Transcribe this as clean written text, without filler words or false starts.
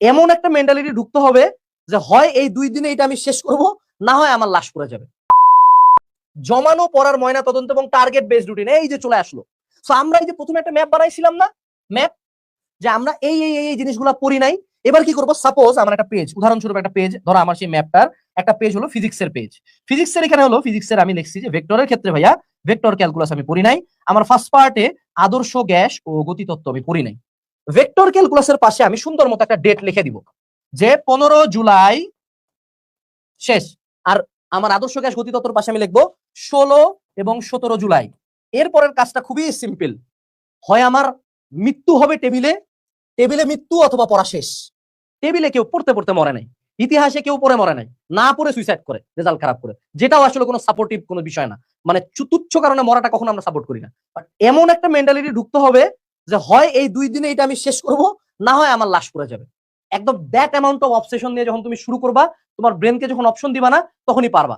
এমন একটা মেন্টালিটি ঢুকতে হবে যে হয় এই 2 দিনে এটা আমি শেষ করব, না হয় আমার লাশ পড়ে যাবে। জমানো পড়ার ময়না তদন্ত এবং টার্গেট বেসড রুটিন এই যে চলে আসলো। সো আমরা এই যে প্রথমে একটা ম্যাপ বানাইছিলাম না, ম্যাপ যে আমরা এই এই এই জিনিসগুলো পড়ি নাই। এবার কি করবো, সাপোজ আমার একটা পেজ, উদাহরণস্বরূপ একটা পেজ ধরো, আমার সেই ম্যাপটার একটা পেজ হলো ফিজিক্সের পেজ। ফিজিক্সের এখানে হলো ফিজিক্সের আমি লিখছি যে ভেক্টরের ক্ষেত্রে ভাইয়া ভেক্টর ক্যালকুলাস আমি পড়ি নাই। আমার ফার্স্ট পার্টে আদর্শ গ্যাস ও গতিতত্ত্ব আমি পড়ি নাই। ভেক্টর ক্যালকুলাসের পাশে আমি সুন্দর মতো একটা ডেট লিখে দিব যে 15 জুলাই শেষ। আর আমার আদর্শ গ্যাস গতিতত্ত্বর পাশে আমি লিখবো 16 এবং 17 জুলাই। এরপরের কাজটা খুবই সিম্পল, হয় আমার মৃত্যু হবে টেবিলে, টেবিলে মৃত্যু, অথবা পড়া শেষ। টেবিলে কেউ পড়তে পড়তে মরে নাই, ইতিহাসে কেউ পড়ে মরে নাই, না পড়ে সুইসাইড করে রেজাল্ট খারাপ করে, যেটাও আসলে কোনো সাপোর্টিভ কোনো বিষয় না। মানে তুচ্ছ কারণে মরাটা কখনো আমরা সাপোর্ট করি না। বাট এমন একটা মেন্টালিটি ঢুকতে হবে যে হয় এই 2 দিনে এটা আমি শেষ করব, না হয় আমার লাশ পড়ে যাবে। একদম দ্যাট অ্যামাউন্ট অফ অবসেশন নিয়ে যখন তুমি শুরু করবা, তোমার ব্রেনকে যখন অপশন দিবা না, তখনই পারবা।